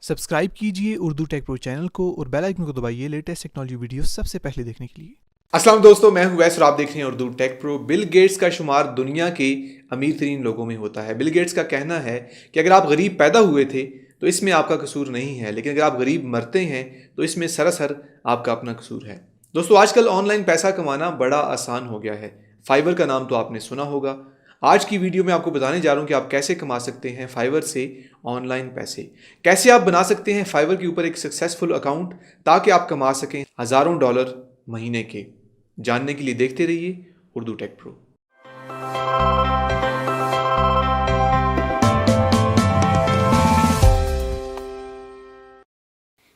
Subscribe कीजिए Urdu take pro channel को और बेल आइकन को दबाइए लेटेस्ट टेक्नोलॉजी वीडियो सबसे पहले देखने के लिए। अस्सलाम दोस्तों, मैं हूं वैस और आप देख रहे हैं Urdu take pro. Bill Gates का शुमार दुनिया के अमीर तरीन लोगों में होता है। बिल गेट्स का कहना है कि अगर आप गरीब पैदा हुए थे तो इसमें आपका कसूर नहीं है, लेकिन अगर आप गरीब मरते हैं तो इसमें सरासर आपका अपना कसूर है। दोस्तों, आजकल ऑनलाइन पैसा कमाना बड़ा आसान हो गया है। फाइवर का नाम तो आपने सुना होगा। आज की वीडियो में आपको बताने जा रहा हूं कि आप कैसे कमा सकते हैं फाइवर से ऑनलाइन पैसे। कैसे आप बना सकते हैं फाइवर के ऊपर एक सक्सेसफुल अकाउंट ताकि आप कमा सकें हज़ारों डॉलर महीने के। जानने के लिए देखते रहिए उर्दू टेक प्रो।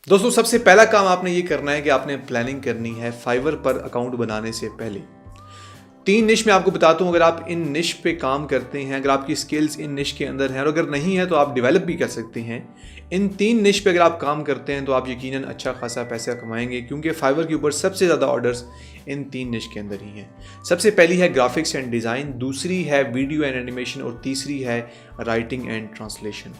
दोस्तों, सबसे पहला काम आपने ये करना है कि आपने प्लानिंग करनी है फाइवर पर अकाउंट बनाने से पहले। 3 निश मैं आपको बताता हूँ। अगर आप इन निश पे काम करते हैं, अगर आपकी स्किल्स इन निश के अंदर हैं और अगर नहीं है तो आप डेवलप भी कर सकते हैं। इन 3 निश पे अगर आप काम करते हैं तो आप यकीनन अच्छा खासा पैसा कमाएंगे, क्योंकि फाइवर के ऊपर सबसे ज़्यादा ऑर्डर्स इन 3 निश के अंदर ही हैं। सबसे पहली है ग्राफिक्स एंड डिज़ाइन, दूसरी है वीडियो एंड एनिमेशन और तीसरी है राइटिंग एंड ट्रांसलेशन।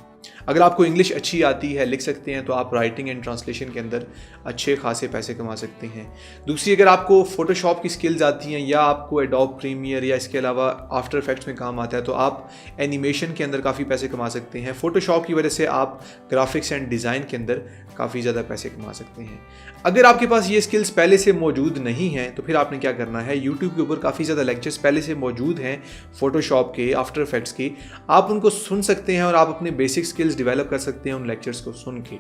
अगर आपको इंग्लिश अच्छी आती है, लिख सकते हैं, तो आप राइटिंग एंड ट्रांसलेशन के अंदर अच्छे खासे पैसे कमा सकते हैं। दूसरी, अगर आपको फोटोशॉप की स्किल्स आती हैं या आपको एडोब प्रीमियर या इसके अलावा आफ्टर इफेक्ट्स में काम आता है तो आप एनिमेशन के अंदर काफ़ी पैसे कमा सकते हैं। फोटोशॉप की वजह से आप ग्राफिक्स एंड डिज़ाइन के अंदर काफ़ी ज़्यादा पैसे कमा सकते हैं। अगर आपके पास ये स्किल्स पहले से मौजूद नहीं हैं तो फिर आपने क्या करना है, यूट्यूब के ऊपर काफ़ी ज़्यादा लेक्चर्स पहले से मौजूद हैं फोटोशॉप के, आफ्टर इफेक्ट्स के। आप उनको सुन सकते हैं और आप अपने बेसिक स्किल्स डेवलप कर सकते हैं उन लेक्चर्स को सुन के।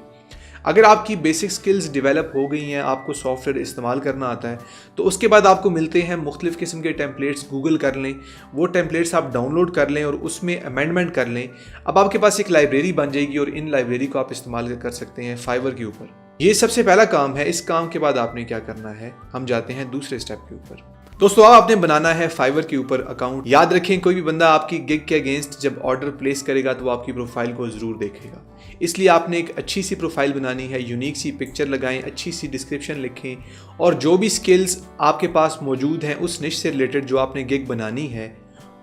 अगर आपकी बेसिक स्किल्स डेवलप हो गई हैं, आपको सॉफ्टवेयर इस्तेमाल करना आता है, तो उसके बाद आपको मिलते हैं मुख्तलिफ़ किस्म के टेम्पलेट्स। गूगल कर लें, वो टेम्पलेट्स आप डाउनलोड कर लें और उसमें अमेंडमेंट कर लें। अब आपके पास एक लाइब्रेरी बन जाएगी और इन लाइब्रेरी को आप इस्तेमाल कर सकते हैं फाइवर के ऊपर। ये सबसे पहला काम है। इस काम के बाद आपने क्या करना है, हम जाते हैं दूसरे स्टेप के ऊपर। दोस्तों, अब आपने बनाना है फाइवर के ऊपर अकाउंट। याद रखें, कोई भी बंदा आपकी गिग के अगेंस्ट जब ऑर्डर प्लेस करेगा तो वो आपकी प्रोफाइल को ज़रूर देखेगा। इसलिए आपने एक अच्छी सी प्रोफाइल बनानी है, यूनिक सी पिक्चर लगाएं, अच्छी सी डिस्क्रिप्शन लिखें और जो भी स्किल्स आपके पास मौजूद हैं उस निश से रिलेटेड जो आपने गिग बनानी है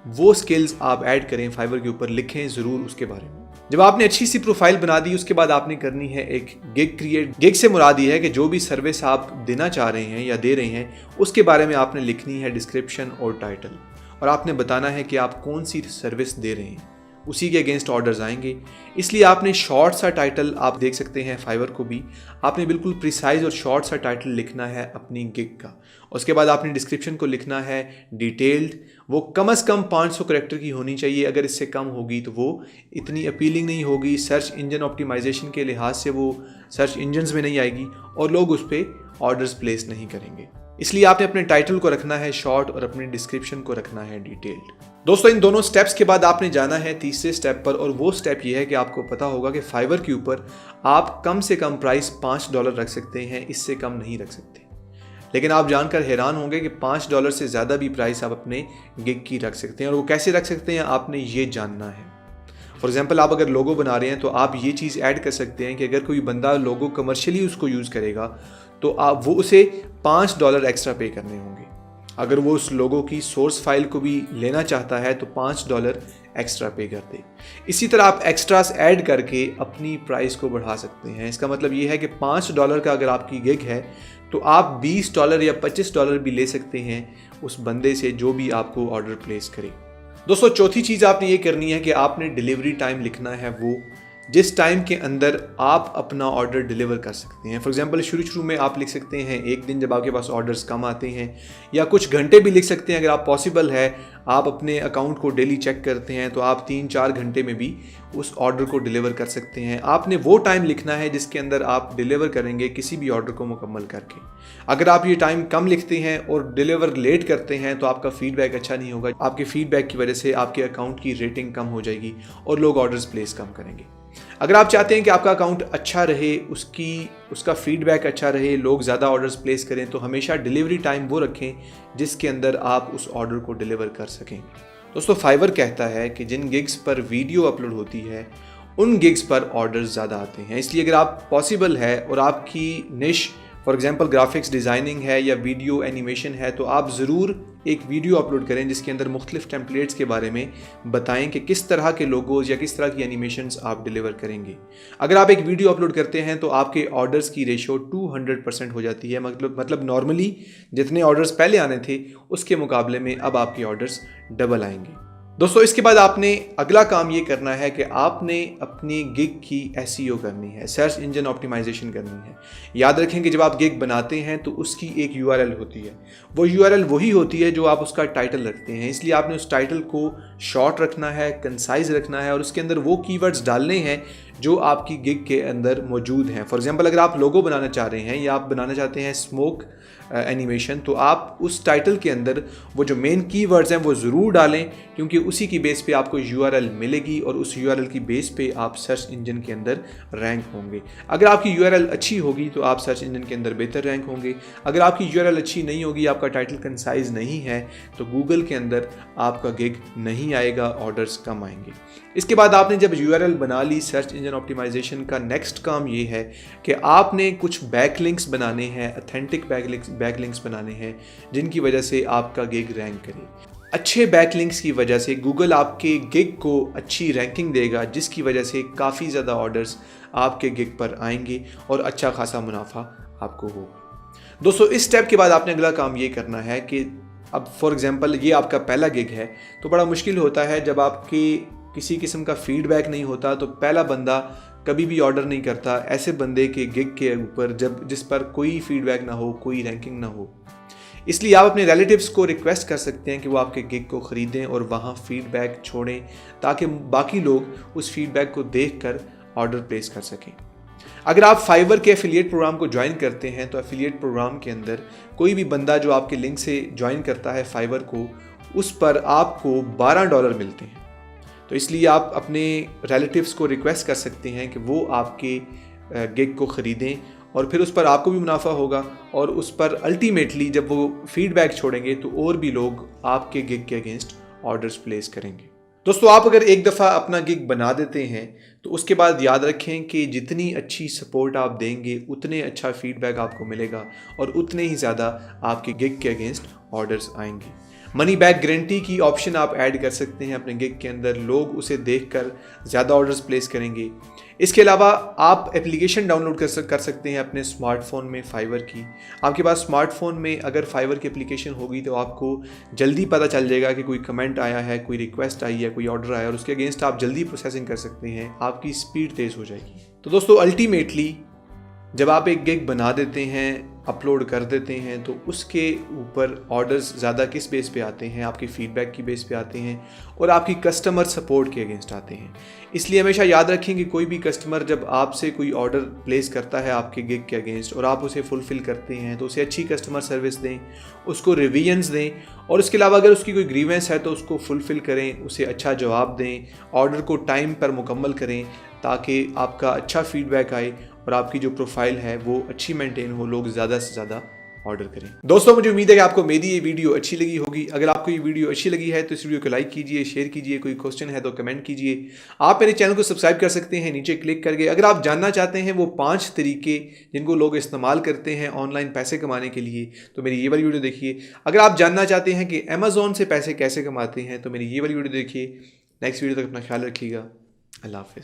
वो स्किल्स आप ऐड करें फाइवर के ऊपर, लिखें ज़रूर उसके बारे में। जब आपने अच्छी सी प्रोफाइल बना दी, उसके बाद आपने करनी है एक गिग क्रिएट। गिग से मुराद ये है कि जो भी सर्विस आप देना चाह रहे हैं या दे रहे हैं उसके बारे में आपने लिखनी है डिस्क्रिप्शन और टाइटल, और आपने बताना है कि आप कौन सी सर्विस दे रहे हैं। उसी के अगेंस्ट ऑर्डर्स आएंगे, इसलिए आपने शॉर्ट सा टाइटल, आप देख सकते हैं फाइवर को भी, आपने बिल्कुल प्रिसाइज और शॉर्ट सा टाइटल लिखना है अपनी गिग का। उसके बाद आपने डिस्क्रिप्शन को लिखना है डिटेल्ड, वो कम से कम 500 करैक्टर की होनी चाहिए। अगर इससे कम होगी तो वो इतनी अपीलिंग नहीं होगी, सर्च इंजन ऑप्टिमाइजेशन के लिहाज से वो सर्च इंजन्स में नहीं आएगी और लोग उस पर ऑर्डर्स प्लेस नहीं करेंगे। इसलिए आपने अपने टाइटल को रखना है शॉर्ट और अपने डिस्क्रिप्शन को रखना है डिटेल्ड। दोस्तों, इन दोनों स्टेप्स के बाद आपने जाना है तीसरे स्टेप पर, और वो स्टेप ये है कि आपको पता होगा कि फाइवर के ऊपर आप कम से कम प्राइस $5 रख सकते हैं, इससे कम नहीं रख सकते। लेकिन आप जानकर हैरान होंगे कि $5 से ज़्यादा भी प्राइस आप अपने गिग की रख सकते हैं, और वो कैसे रख सकते हैं आपने ये जानना है। फॉर एग्जाम्पल, आप अगर लोगो बना रहे हैं तो आप ये चीज़ ऐड कर सकते हैं कि अगर कोई बंदा लोगो कमर्शियली उसको यूज़ करेगा तो आप वो उसे $5 एक्स्ट्रा पे करने होंगे। अगर वो उस लोगो की सोर्स फाइल को भी लेना चाहता है तो $5 एक्स्ट्रा पे कर दे। इसी तरह आप एक्स्ट्रास ऐड करके अपनी प्राइस को बढ़ा सकते हैं। इसका मतलब ये है कि $5 का अगर आपकी गिग है तो आप $20 या $25 भी ले सकते हैं उस बंदे से जो भी आपको ऑर्डर प्लेस करे। दोस्तों, चौथी चीज़ आपने ये करनी है कि आपने डिलीवरी टाइम लिखना है, वो जिस टाइम के अंदर आप अपना ऑर्डर डिलीवर कर सकते हैं। फॉर एग्जांपल, शुरू में आप लिख सकते हैं एक दिन जब आपके पास ऑर्डर्स कम आते हैं, या कुछ घंटे भी लिख सकते हैं। अगर आप पॉसिबल है, आप अपने अकाउंट को डेली चेक करते हैं तो आप 3-4 घंटे में भी उस ऑर्डर को डिलीवर कर सकते हैं। आपने वो टाइम लिखना है जिसके अंदर आप डिलीवर करेंगे किसी भी ऑर्डर को मुकम्मल करके। अगर आप ये टाइम कम लिखते हैं और डिलीवर लेट करते हैं तो आपका फीडबैक अच्छा नहीं होगा। आपके फीडबैक की वजह से आपके अकाउंट की रेटिंग कम हो जाएगी और लोग ऑर्डर्स प्लेस कम करेंगे। अगर आप चाहते हैं कि आपका अकाउंट अच्छा रहे, उसका फीडबैक अच्छा रहे, लोग ज़्यादा ऑर्डर्स प्लेस करें, तो हमेशा डिलीवरी टाइम वो रखें जिसके अंदर आप उस ऑर्डर को डिलीवर कर सकें। दोस्तों, फाइवर कहता है कि जिन गिग्स पर वीडियो अपलोड होती है उन गिग्स पर ऑर्डर्स ज़्यादा आते हैं। इसलिए अगर आप पॉसिबल है और आपकी निश फॉर एग्जांपल ग्राफिक्स डिज़ाइनिंग है या वीडियो एनिमेशन है, तो आप ज़रूर एक वीडियो अपलोड करें जिसके अंदर मुख्तलिफ टेम्पलेट्स के बारे में बताएं कि किस तरह के लोगोज़ या किस तरह की एनिमेशंस आप डिलीवर करेंगे। अगर आप एक वीडियो अपलोड करते हैं तो आपके ऑर्डर्स की रेशो 200% हो जाती है। मतलब नॉर्मली जितने ऑर्डर्स पहले आने थे उसके मुकाबले में अब आपके ऑर्डर्स डबल आएंगे। दोस्तों, इसके बाद आपने अगला काम ये करना है कि आपने अपनी गिग की एसईओ करनी है, सर्च इंजन ऑप्टिमाइजेशन करनी है। याद रखें कि जब आप गिग बनाते हैं तो उसकी एक यूआरएल होती है। वो यूआरएल वही होती है जो आप उसका टाइटल रखते हैं, इसलिए आपने उस टाइटल को शॉर्ट रखना है, कंसाइज रखना है और उसके अंदर वो कीवर्ड्स डालने हैं जो आपकी गिग के अंदर मौजूद हैं। फॉर एग्जांपल, अगर आप लोगो बनाना चाह रहे हैं या आप बनाना चाहते हैं स्मोक एनिमेशन, तो आप उस टाइटल के अंदर वो जो मेन कीवर्ड्स हैं वो ज़रूर डालें, क्योंकि उसी की बेस पे आपको यूआरएल मिलेगी और उस यूआरएल की बेस पे आप सर्च इंजन के अंदर रैंक होंगे। अगर आपकी यूआरएल अच्छी होगी तो आप सर्च इंजन के अंदर बेहतर रैंक होंगे। अगर आपकी यूआरएल अच्छी नहीं होगी, आपका टाइटल कंसाइज नहीं है, तो गूगल के अंदर आपका गिग नहीं आएगा, ऑर्डर्स कम आएंगे। इसके बाद आपने जब यूआरएल बना ली, सर्च इंजन ऑप्टिमाइजेशन का नेक्स्ट काम ये है कि आपने कुछ बैकलिंक्स बनाने हैं, ऑथेंटिक बैकलिंक्स बनाने हैं जिनकी वजह से आपका गिग रैंक करे। अच्छे बैकलिंक्स की वजह से गूगल आपके गिग को अच्छी रैंकिंग देगा, जिसकी वजह से काफ़ी ज़्यादा ऑर्डर्स आपके गिग पर आएंगे और अच्छा खासा मुनाफा आपको होगा। दोस्तों, इस स्टेप के बाद आपने अगला काम ये करना है कि अब फॉर एग्जांपल ये आपका पहला गिग है, तो बड़ा मुश्किल होता है जब आपके किसी किस्म का फीडबैक नहीं होता, तो पहला बंदा कभी भी ऑर्डर नहीं करता ऐसे बंदे के गिग के ऊपर जिस पर कोई फीडबैक ना हो, कोई रैंकिंग ना हो। इसलिए आप अपने रिलेटिव्स को रिक्वेस्ट कर सकते हैं कि वो आपके गिग को ख़रीदें और वहाँ फीडबैक छोड़ें, ताकि बाकी लोग उस फीडबैक को देखकर ऑर्डर प्लेस कर सकें। अगर आप फाइवर के एफिलिएट प्रोग्राम को ज्वाइन करते हैं, तो एफिलिएट प्रोग्राम के अंदर कोई भी बंदा जो आपके लिंक से ज्वाइन करता है फाइवर को, उस पर आपको $12 मिलते हैं। तो इसलिए आप अपने रिलेटिव्स को रिक्वेस्ट कर सकते हैं कि वो आपके गिग को ख़रीदें और फिर उस पर आपको भी मुनाफा होगा और उस पर अल्टीमेटली जब वो फीडबैक छोड़ेंगे तो और भी लोग आपके गिग के अगेंस्ट ऑर्डर्स प्लेस करेंगे। दोस्तों, आप अगर एक दफ़ा अपना गिग बना देते हैं तो उसके बाद याद रखें कि जितनी अच्छी सपोर्ट आप देंगे उतने अच्छा फीडबैक आपको मिलेगा और उतने ही ज़्यादा आपके गिग के अगेंस्ट ऑर्डर्स आएंगे। मनी बैक गारंटी की ऑप्शन आप ऐड कर सकते हैं अपने गिग के अंदर, लोग उसे देखकर ज़्यादा ऑर्डर्स प्लेस करेंगे। इसके अलावा आप एप्लीकेशन डाउनलोड कर सकते हैं अपने स्मार्टफोन में फाइवर की। आपके पास स्मार्टफोन में अगर फाइवर की एप्लीकेशन होगी तो आपको जल्दी पता चल जाएगा कि कोई कमेंट आया है, कोई रिक्वेस्ट आई है, कोई ऑर्डर आया और उसके अगेंस्ट आप जल्दी प्रोसेसिंग कर सकते हैं, आपकी स्पीड तेज़ हो जाएगी। तो दोस्तों, अल्टीमेटली जब आप एक गिग बना देते हैं, अपलोड कर देते हैं, तो उसके ऊपर ऑर्डर्स ज़्यादा किस बेस पे आते हैं? आपकी फ़ीडबैक की बेस पे आते हैं और आपकी कस्टमर सपोर्ट के अगेंस्ट आते हैं। इसलिए हमेशा याद रखें कि कोई भी कस्टमर जब आपसे कोई ऑर्डर प्लेस करता है आपके गिग के अगेंस्ट और आप उसे फुलफ़िल करते हैं, तो उसे अच्छी कस्टमर सर्विस दें, उसको रिवीजन्स दें और उसके अलावा अगर उसकी कोई ग्रीवेंस है तो उसको फुलफ़िल करें, उसे अच्छा जवाब दें, ऑर्डर को टाइम पर मुकम्मल करें ताकि आपका अच्छा फ़ीडबैक आए और आपकी जो प्रोफाइल है वो अच्छी मेंटेन हो, लोग ज़्यादा से ज़्यादा ऑर्डर करें। दोस्तों, मुझे उम्मीद है कि आपको मेरी ये वीडियो अच्छी लगी होगी। अगर आपको ये वीडियो अच्छी लगी है तो इस वीडियो को लाइक कीजिए, शेयर कीजिए, कोई क्वेश्चन है तो कमेंट कीजिए। आप मेरे चैनल को सब्सक्राइब कर सकते हैं नीचे क्लिक करके। अगर आप जानना चाहते हैं वो 5 तरीके जिनको लोग इस्तेमाल करते हैं ऑनलाइन पैसे कमाने के लिए, तो मेरी ये वाली वीडियो देखिए। अगर आप जानना चाहते हैं कि अमेज़ॉन से पैसे कैसे कमाते हैं, तो मेरी ये वाली वीडियो देखिए। नेक्स्ट वीडियो तक अपना ख्याल रखिएगा। अल्लाह हाफ़िज़।